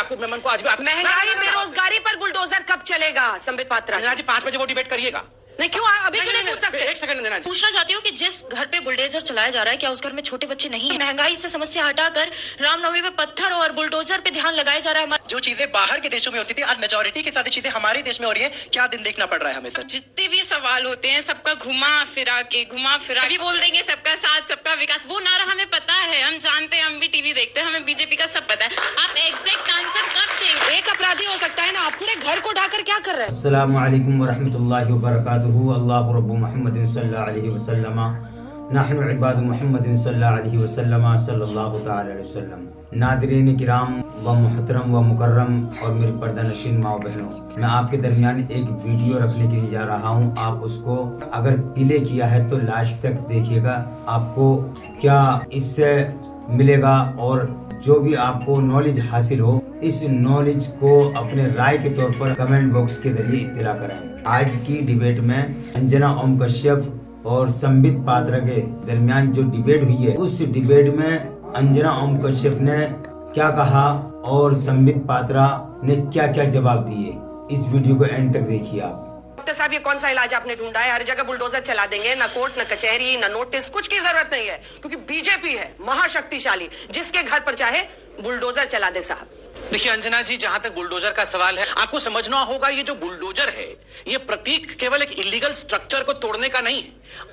याकूब मेमन को आज भी महंगाई बेरोजगारी पर बुलडोजर कब चलेगा संबित पात्रा? अंजना जी 5 बजे वो डिबेट करिएगा। नहीं क्यों अभी क्यों नहीं पूछ सकते? एक सेकंड अंजना जी, पूछना चाहती हूँ कि जिस घर पे बुलडोजर चलाया जा रहा है क्या उस घर में छोटे बच्चे नहीं है? महंगाई से समस्या हटाकर रामनवमी पे पत्थर और बुलडोजर पे ध्यान लगाया जा रहा है। जो चीजें बाहर के देशों में होती थी आज मेजोरिटी के साथ चीजें हमारे देश में हो रही है। क्या दिन देखना पड़ रहा है हमें सर? जितने भी सवाल होते हैं सबका घुमा फिरा भी बोल देंगे सबका साथ सबका विकास, वो नारा हमें पता है, हम जानते हैं, हम भी टीवी देखते हैं, हमें बीजेपी का सब पता है। आप एग्जैक्ट आंसर कब देंगे? एक अपराधी हो सकता है ना, आप पूरे घर को ढाकर क्या कर रहे हैं? अस्सलामु अलैकुम वरहमतुल्लाहि वबरकातुहू। अल्लाहु रब्बु मुहम्मदिन सल्लल्लाहु अलैहि वसल्लम नहनु इबादु मुहम्मदिन सल्लल्लाहु अलैहि वसल्लम सल्लल्लाहु तआला अलैहि वसल्लम। नादरीन किराम व मुहतरम व मुकर्रम और मेरी पर्दा नशीन माँ बहनों, मैं आपके दरमियान एक वीडियो रखने के लिए जा रहा हूँ। आप उसको अगर प्ले किया है तो लास्ट तक देखिएगा, आपको क्या इससे मिलेगा और जो भी आपको नॉलेज हासिल हो इस नॉलेज को अपने राय के तौर पर कमेंट बॉक्स के जरिए इत्तला करें। आज की डिबेट में अंजना ओम कश्यप और संबित पात्रा के दरमियान जो डिबेट हुई है, उस डिबेट में अंजना ओम कश्यप ने क्या कहा और संबित पात्रा ने क्या क्या जवाब दिए। इस वीडियो को एंड तक देखिए आप। डॉक्टर साहब, ये कौन सा इलाज आपने ढूंढा है? हर जगह बुलडोजर चला देंगे, ना कोर्ट ना कचहरी ना नोटिस, कुछ की जरूरत नहीं है, क्योंकि बीजेपी है महाशक्तिशाली, जिसके घर पर चाहे बुलडोजर चला दे। साहब देखिए अंजना जी, जहां तक बुलडोजर का सवाल है, आपको समझना होगा ये जो बुलडोजर है ये प्रतीक केवल एक इलीगल स्ट्रक्चर को तोड़ने का नहीं है।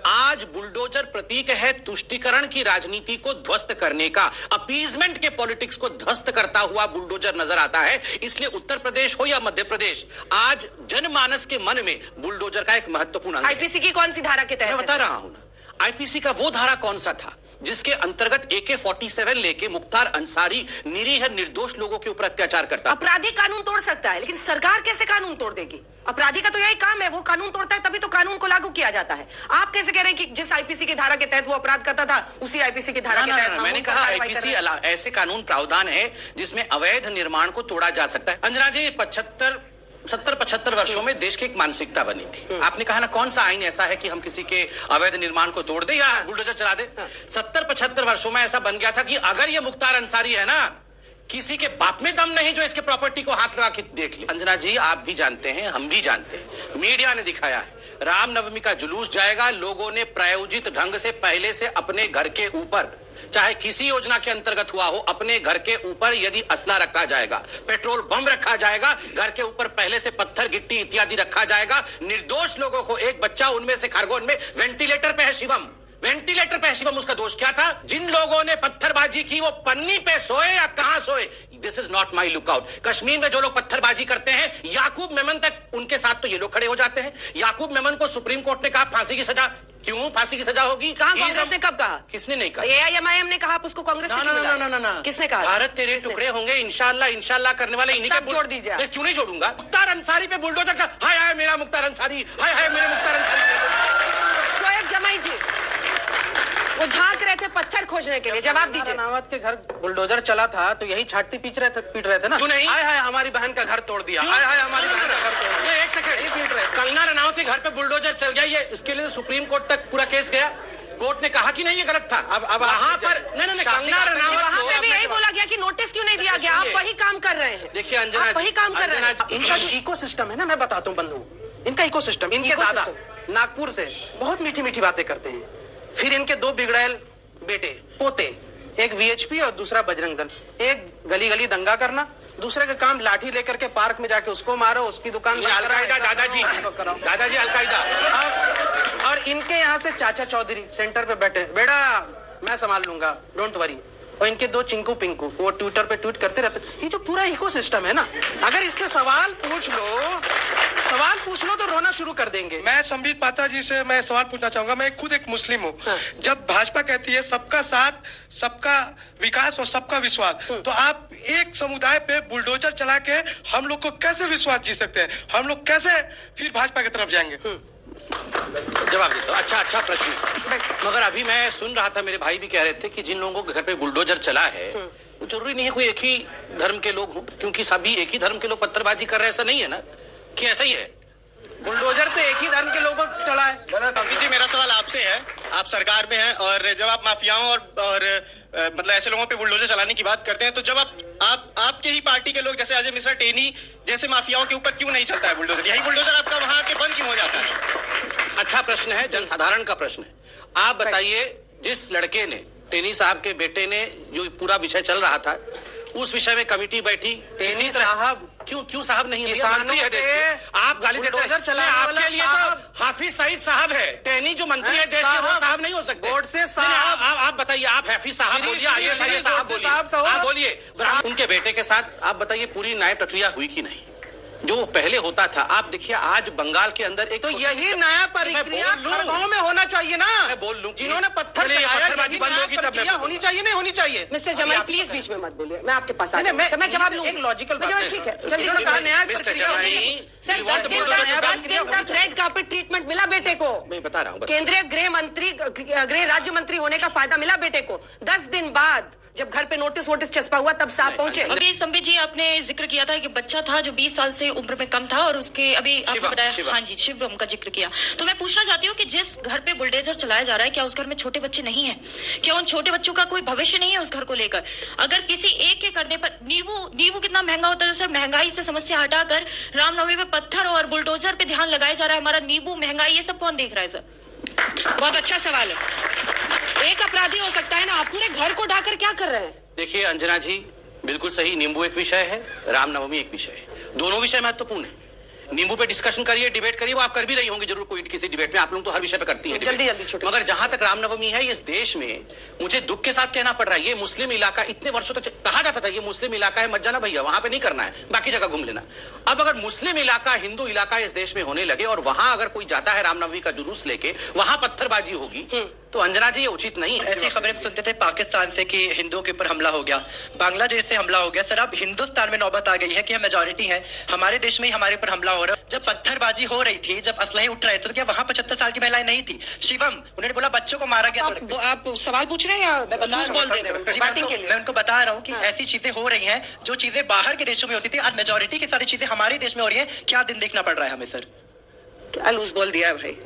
आज बुलडोजर प्रतीक है तुष्टीकरण की राजनीति को ध्वस्त करने का, अपीजमेंट के पॉलिटिक्स को ध्वस्त करता हुआ बुलडोजर नजर आता है। इसलिए उत्तर प्रदेश हो या मध्य प्रदेश, आज जनमानस के मन में बुलडोजर का एक महत्वपूर्ण अंग है। आईपीसी की कौन सी धारा के तहत? मैं बता रहा हूं ना, आईपीसी का वो धारा कौन सा था जिसके अंतर्गत AK-47 लेके मुख्तार अंसारी निरीह निर्दोष लोगों के ऊपर अत्याचार करता। अपराधी कानून तोड़ सकता है, लेकिन सरकार कैसे कानून तोड़ देगी? अपराधी का तो यही काम है, वो कानून तोड़ता है, तभी तो कानून को लागू किया जाता है। आप कैसे कह रहे हैं कि जिस आईपीसी की धारा के तहत वो अपराध करता था उसी आईपीसी की धारा के तहत? मैंने कहा आईपीसी ऐसे कानून प्रावधान है जिसमें अवैध निर्माण को तोड़ा जा सकता है। अंजना जी, 70-75 वर्षों में देश की एक मानसिकता बनी थी। आपने कहा ना, कौन सा आईन ऐसा है कि हम किसी के अवैध निर्माण को तोड़ दे या बुलडोजर चला दे? 70-75 वर्षों में ऐसा बन गया था कि अगर ये मुख्तार अंसारी है ना, किसी के बाप में दम नहीं जो इसके प्रॉपर्टी को हाथ लगा के देख ले। अंजना जी, आप भी जानते हैं, हम भी जानते हैं, मीडिया ने दिखाया है, रामनवमी का जुलूस जाएगा, लोगों ने प्रायोजित ढंग से पहले से अपने घर के ऊपर, चाहे किसी योजना के अंतर्गत हुआ हो, अपने घर के ऊपर यदि असला रखा जाएगा, पेट्रोल बम रखा जाएगा, घर के ऊपर पहले से पत्थर गिट्टी इत्यादि रखा जाएगा, निर्दोष लोगों को, एक बच्चा उनमें से खरगोन में वेंटिलेटर पे है शिवम, वेंटिलेटर पे शिवम, उसका दोष क्या था? जिन लोगों ने पत्थरबाजी की वो पन्नी पे सोए या कहां सोए? This is not my lookout. Kashmir में जो लोग पत्थरबाजी करते हैं, याकूब मेमन तक, उनके साथ तो ये लोग खड़े हो जाते हैं। याकूब मेमन को सुप्रीम कोर्ट ने कहा फांसी की सजा, क्यों फांसी की सजा होगी? कांग्रेस ने कब कहा? किसने नहीं कहा? AIMIM ने कहा, आप उसको कांग्रेस से क्यों मिला? ना। किसने कहा? भारत तेरे टुकड़े होंगे इंशाल्लाह करने वाले इन्हीं के जोड़ दीजिए। क्यों नहीं जोड़ूंगा? मुख्तार अंसारी पे बुलडोजर का, हाय हाय मेरा मुख्तार अंसारी, हाय हाय मेरे मुख्तार अंसारी। शोएब जमाई जी वो झांक रहे थे पत्थर खोजने के लिए, जवाब दीजिए। रानावत के घर बुलडोजर चला था तो यही छाती पीट रहे थे ना? क्यों नहीं? हाय हाय हमारी बहन का घर तोड़ दिया, हाय हाय हमारी बहन का घर तोड़ दिया। एक सेकंड, पीट रहे। कंगना रनावत के घर पे बुलडोजर चल गया, ये उसके लिए सुप्रीम कोर्ट तक पूरा केस गया, कोर्ट ने कहा कि नहीं ये गलत था। अब वहां पर नहीं, कंगना रनावत वहां पे भी यही बोला गया कि नोटिस क्यों नहीं दिया गया? आप वही काम कर रहे हैं। देखिए अंजना, वही काम कर रहे हैं। इनका जो इकोसिस्टम है ना, मैं बताता हूँ बंधु, इनका इकोसिस्टम, इनके दादा नागपुर से बहुत मीठी मीठी बातें करते हैं, फिर इनके 2 बिगड़ैल बेटे पोते, एक VHP और दूसरा बजरंग दल, एक गली गली दंगा करना, दूसरे का काम लाठी लेकर के पार्क में जाके उसको मारो, उसकी दुकान अलकायदा, दादाजी अलकायदा। और इनके यहाँ से चाचा चौधरी सेंटर पे बैठे, बेटा मैं संभाल लूंगा, डोंट वरी। और इनके 2 चिंकू पिंकू, वो ट्विटर पे ट्वीट करते रहते। ये जो पूरा इकोसिस्टम है ना, अगर इस पे सवाल पूछ लो तो रोना शुरू कर देंगे। मैं संबित पात्रा जी से मैं सवाल पूछना चाहूंगा। मैं खुद एक मुस्लिम हूँ। जब भाजपा कहती है सबका साथ, सबका विकास और सबका विश्वास, तो आप एक समुदाय पे बुलडोजर चला के हम लोग को कैसे विश्वास जी सकते हैं? हम लोग कैसे फिर भाजपा की तरफ जाएंगे? जवाब देता हूँ। अच्छा प्रश्न, मगर अभी मैं सुन रहा था, मेरे भाई भी कह रहे थे कि जिन लोगों के घर पे बुलडोजर चला है वो जरूरी नहीं है कोई एक ही धर्म के लोग हों, क्योंकि सभी एक ही धर्म के लोग पत्थरबाजी कर रहे हैं, ऐसा नहीं है ना? कि ऐसा ही है? बुलडोजर तो एक ही धर्म के लोगों पर चला है। पंडित जी, मेरा सवाल आपसे है। आप सरकार में हैं और जब आप माफियाओं और मतलब ऐसे लोगों पे बुलडोजर चलाने की बात करते हैं, तो जब आपके ही पार्टी के लोग जैसे अजय मिश्रा टेनी जैसे माफियाओं के ऊपर क्यों नहीं चलता है बुलडोजर? यही बुलडोजर आपका वहां के बंद क्यों हो जाता है? अच्छा प्रश्न है, जनसाधारण का प्रश्न है। आप बताइए, जिस लड़के ने, टेनी साहब के बेटे ने, जो पूरा विषय चल रहा था, उस विषय में कमेटी बैठी, टेनी साहब क्यों साहब नहीं है? किसानों मंत्री है देश के, आप गाली देते हैं। चलाने वाला आपके लिए तो हाफिज सईद साहब है, टेनी जो मंत्री है देश के, वो साहब नहीं हो सकते। बोर्ड से साहब आप बताइए, आप हाफिज साहब बोलिए, आईएएस साहब बोलिए, आप बोलिए। उनके बेटे के साथ आप बताइए पूरी न्याय प्रक्रिया हुई कि नहीं? जो पहले होता था, आप देखिए आज बंगाल के अंदर एक, तो यही नया प्रक्रिया खड़गांव में होना चाहिए ना। मैं बोल लूं, जिन्होंने पत्थर पत्थरबाजी बंद होगी तब मैं होनी चाहिए, नहीं होनी चाहिए। मिस्टर जमाई प्लीज बीच में मत बोलिए, मैं आपके पास आ नहीं, रही हूं। मैं जवाब लूंगी। एक लॉजिकल बात है। ठीक है, जल्दी इन्होंने कहा न्याय मिस्टर प्रक्रिया जमाई, सर 10 दिन तक रेड कार्पेट ट्रीटमेंट मिला बेटे को। मैं बता रहा हूँ, केंद्रीय गृह राज्य मंत्री होने का फायदा मिला बेटे को। 10 दिन बाद जब घर पे नोटिस वोटिस चस्पा हुआ तब साहब पहुंचे। अभी संबित जी, आपने जिक्र किया था कि बच्चा था जो 20 साल से उम्र में कम था और उसके अभी आपने बताया, हाँ जी, शिवम का जिक्र किया। तो मैं पूछना चाहती हूँ कि जिस घर पे बुलडोजर चलाया जा रहा है, क्या उस घर में छोटे बच्चे नहीं है? क्या उन छोटे बच्चों का कोई भविष्य नहीं है उस घर को लेकर? अगर किसी एक के करने पर नींबू कितना महंगा होता है सर, महंगाई से समस्या हटाकर रामनवमी पे पत्थर और बुलडोजर पे ध्यान लगाया जा रहा है। हमारा नींबू, महंगाई, ये सब कौन देख रहा है सर? बहुत अच्छा सवाल है। एक अपराधी हो सकता है ना, आप पूरे घर को ढाकर क्या कर रहे हैं? देखिए अंजना जी, बिल्कुल सही, नींबू एक विषय है, रामनवमी एक विषय है। दोनों विषय महत्वपूर्ण है। नींबू पे डिस्कशन करिए, डिबेट करिए, वो आप कर भी रही होंगी जरूर कोई किसी डिबेट में, आप लोग तो हर विषय पे करती हैं जल्दी जल्दी छोटे। मगर जहां तक रामनवमी है, इस देश में मुझे दुख के साथ कहना पड़ रहा है, ये मुस्लिम इलाका, इतने वर्षों तक कहा जाता था ये मुस्लिम इलाका है, मत जाना भैया, वहां पे नहीं करना है, बाकी जगह घूम लेना। अब अगर मुस्लिम इलाका, हिंदू इलाका इस देश में होने लगे और वहां अगर कोई जाता है रामनवमी का जुलूस लेके, वहां पत्थरबाजी होगी, तो अंजना जी ये उचित नहीं है। ऐसी खबरें सुनते थे पाकिस्तान से कि हिंदुओं के ऊपर हमला हो गया, बांग्लादेश से हमला हो गया। सर अब हिंदुस्तान में नौबत आ गई है कि हम मेजॉरिटी है, हमारे देश में ही हमारे ऊपर हमला हो रहा है। जब पत्थरबाजी हो रही थी, जब असलहे उठ रहे थे, तो क्या वहां 75 साल की महिलाएं नहीं थी? शिवम, उन्होंने बोला बच्चों को मारा गया। आप सवाल पूछ रहे हैं या न्यूज़ बोल दे रहे हैं? बैटिंग के लिए मैं उनको बता रहा हूँ कि ऐसी चीजें हो रही हैं जो चीजें बाहर के देशों में होती थी, आज मेजॉरिटी की सारी चीजें हमारे देश में हो रही है। क्या दिन देखना पड़ रहा है हमें सर? क्या लूज बोल दिया है भाई?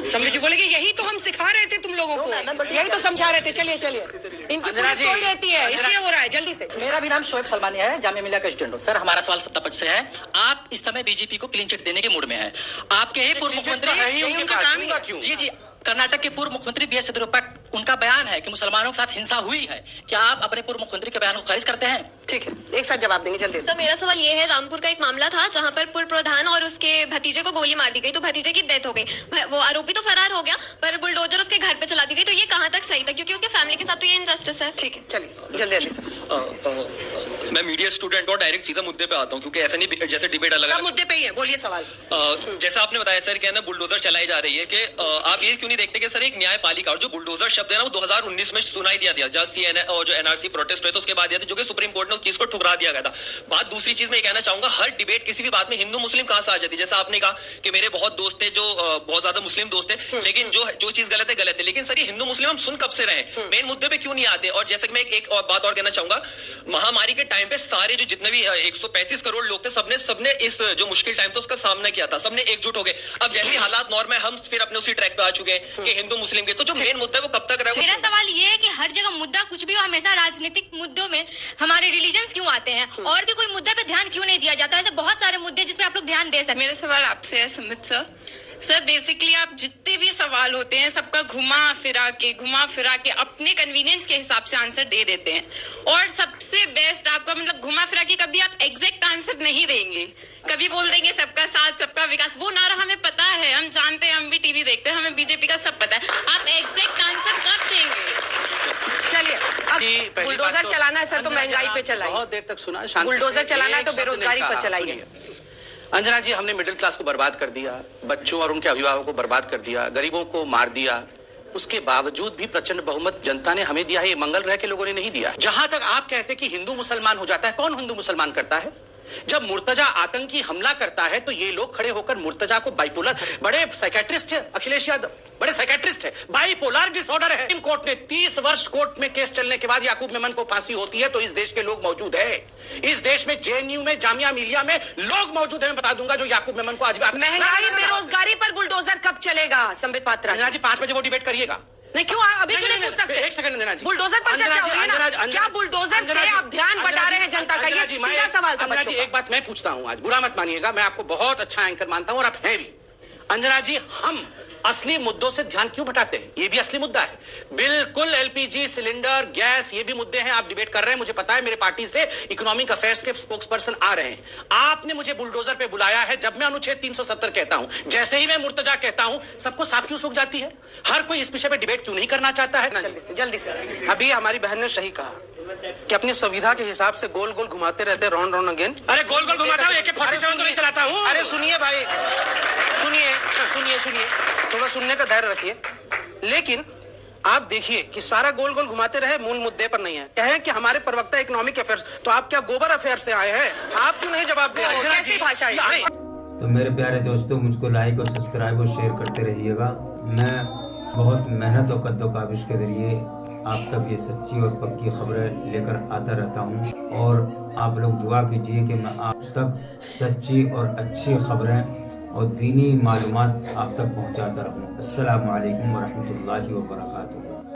समझ बोलेगे, यही तो हम सिखा रहे थे तुम लोगों को, यही तो समझा रहे थे। चलिए इनकी पूरी सोच रहती है, इसलिए हो रहा है। जल्दी से। मेरा भी नाम शोएब सलमानिया है, जामिया मिलिया का स्टूडेंट हूँ। सर हमारा सवाल सत्ता पक्ष से है। आप इस समय बीजेपी को क्लीन चिट देने के मूड में हैं। आपके ही पूर्व मुख्यमंत्री, उनका काम ही जी जी, कर्नाटक के पूर्व मुख्यमंत्री बी एस येदियुरप्पा, उनका बयान है कि मुसलमानों के साथ हिंसा हुई है। क्या आप अपने पूर्व मुख्यमंत्री के बयान को खारिज करते हैं? ठीक है, एक साथ जवाब देंगे जल्दी। सर मेरा सवाल ये है, रामपुर का एक मामला था जहां पर पूर्व प्रधान और उसके भतीजे को गोली मार दी गई, तो भतीजे की डेथ हो गई। वो आरोपी तो फरार हो गया, पर बुलडोजर उसके घर पे चला दी गई, तो ये कहां तक सही था? क्योंकि उसके फैमिली के साथ तो ये इनजस्टिस है। ठीक है, चलिए जल्दी से। मैं मीडिया स्टूडेंट और डायरेक्ट सीधा मुद्दे पे आता हूँ, क्योंकि ऐसा नहीं जैसे डिबेट अलग सब मुद्दे पे ही है, बोलिए सवाल। जैसा आपने बताया सर, क्या ना बुलडोजर चलाई जा रही है कि आप ये क्यों नहीं देखते कि सर एक न्यायपालिका, और जो बुलडोजर शब्द है ना वो 2019 में सुनाई दिया था, जब सीएनए और जो एनआरसी प्रोटेस्ट हुए तो उसके बाद दिया था, जो कि सुप्रीम कोर्ट ने उस चीज को ठुकरा दिया गया था। बात दूसरी चीज मैं कहना चाहूंगा, हर डिबेट किसी भी बात में हिंदू मुस्लिम कहां से आ जाती है? जैसा आपने कहा कि मेरे बहुत दोस्त थे जो बहुत ज्यादा मुस्लिम दोस्त थे, लेकिन जो चीज गलत है, लेकिन सर ये हिंदू मुस्लिम हम सुन कब से रहे? मेन मुद्दे पे क्यों नहीं आते? और जैसे कि मैं एक और बात और कहना चाहूंगा, महामारी के टाइम पे सारे जो जितने भी 135 करोड़ लोग थे, सबने इस जो मुश्किल टाइम था उसका सामना किया था, सबने एकजुट हो गए। अब जैसे हालात नॉर्मल है, हम फिर अपने उसी ट्रैक पे आ चुके हैं कि हिंदू मुस्लिम के, तो जो मेन मुद्दा है वो कब तक रहेगा? मेरा सवाल ये है कि हर जगह मुद्दा कुछ भी हो, हमेशा राजनीतिक मुद्दों में हमारे रिलीजन्स क्यों आते हैं, और भी कोई मुद्दे पे ध्यान क्यों नहीं दिया जाता? ऐसे बहुत सारे मुद्दे जिसपे आप लोग ध्यान दे सकते। मेरा सवाल आपसे है सुमित सर, बेसिकली आप जितने भी सवाल होते हैं सबका घुमा फिरा के अपने कन्वीनियंस के हिसाब से आंसर दे देते हैं, और सबसे बेस्ट आपका मतलब घुमा फिरा के कभी आप एग्जैक्ट आंसर नहीं देंगे, कभी बोल देंगे सबका साथ सबका विकास, वो नारा हमें पता है, हम जानते हैं, हम भी टीवी देखते हैं, हमें बीजेपी का सब पता है, आप एग्जैक्ट आंसर कब देंगे? चलिए, अब बुलडोजर चलाना है सर तो महंगाई पे चलाइए, बहुत देर तक सुना, बुलडोजर चलाना है तो बेरोजगारी पर चलाइए। अंजना जी, हमने मिडिल क्लास को बर्बाद कर दिया, बच्चों और उनके अभिभावकों को बर्बाद कर दिया, गरीबों को मार दिया, उसके बावजूद भी प्रचंड बहुमत जनता ने हमें दिया है, ये मंगल ग्रह के लोगों ने नहीं दिया। जहां तक आप कहते कि हिंदू मुसलमान हो जाता है, कौन हिंदू मुसलमान करता है? जब मुर्तजा आतंकी हमला करता है तो ये लोग खड़े होकर मुर्तजा को बाइपोलर, बड़े साइकेट्रिस्ट है अखिलेश यादव, बड़े साइकेट्रिस्ट है, बाइपोलर डिसऑर्डर है। सुप्रीम कोर्ट ने 30 वर्ष कोर्ट में केस चलने के बाद याकूब मेमन को फांसी होती है तो इस देश के लोग मौजूद है, इस देश में जेएनयू में, जामिया मिलिया में लोग मौजूद है। मैं बता दूंगा जो याकूब मेमन को आज भी महंगाई बेरोजगारी पर बुलडोजर कब चलेगा? संबित पात्रा अंजना जी 5 बजे वो डिबेट करिएगा। नहीं क्यों अभी क्यों नहीं पूछ सकते? एक सेकंड अंजना जी, बुलडोजर पर चर्चा हो रही है ना, क्या बुलडोजर से आप ध्यान बटा रहे हैं जनता का? ये सीधा सवाल था बच्चों का। एक बात मैं पूछता हूं, आज बुरा मत मानिएगा, मैं आपको बहुत अच्छा एंकर मानता हूं और आप हैं भी। अंजना जी, हम असली मुद्दों से ध्यान क्यों भटाते हैं? ये भी असली मुद्दा है। बिल्कुल एलपीजी सिलेंडर, गैस, ये भी मुद्दे हैं। आप डिबेट कर रहे हैं, मुझे पता है, मेरे पार्टी से इकोनॉमिक अफेयर्स के स्पोक्स पर्सन आ रहे हैं। आपने मुझे बुलडोजर पे बुलाया है। जब मैं अनुच्छेद 370 कहता हूं, जैसे ही मैं मुर्तजा कहता हूं, सबको साफ क्यों सूख जाती है? हर कोई इस विषय पे डिबेट क्यों नहीं करना चाहता है? जल्दी से। अभी हमारी बहन ने सही कहा कि अपनी संविधा के हिसाब से गोल गोल घुमाते रहते, राउंड राउंड अगेन। अरे गोल गोल घुमाता हूं, AK-47 तो नहीं चलाता हूं। अरे सुनिए भाई, सुनिए सुनिए सुनिए, थोड़ा सुनने का धैर्य रखिए। लेकिन आप देखिए कि सारा गोल गोल घुमाते रहे, मूल मुद्दे पर नहीं है। कहें कि हमारे प्रवक्ता इकोनॉमिक अफेयर्स, तो आप क्या गोबर अफेयर से आए हैं? आप क्यों नहीं जवाब दे रहे हैं? कैसी भाषा है? तो मेरे प्यारे दोस्तों, मुझको लाइक और सब्सक्राइब और शेयर करते रहिएगा। मैं बहुत मेहनत और कद्दोकाबिश के जरिए आप तक ये सच्ची और पक्की खबरें लेकर आता रहता हूँ और आप लोग दुआ कीजिए कि मैं आप तक सच्ची और अच्छी खबरें और दीनी मालूमात आप तक पहुँचाता रहूँ। अस्सलामु अलैकुम वरहमतुल्लाहि वबरकातुहू।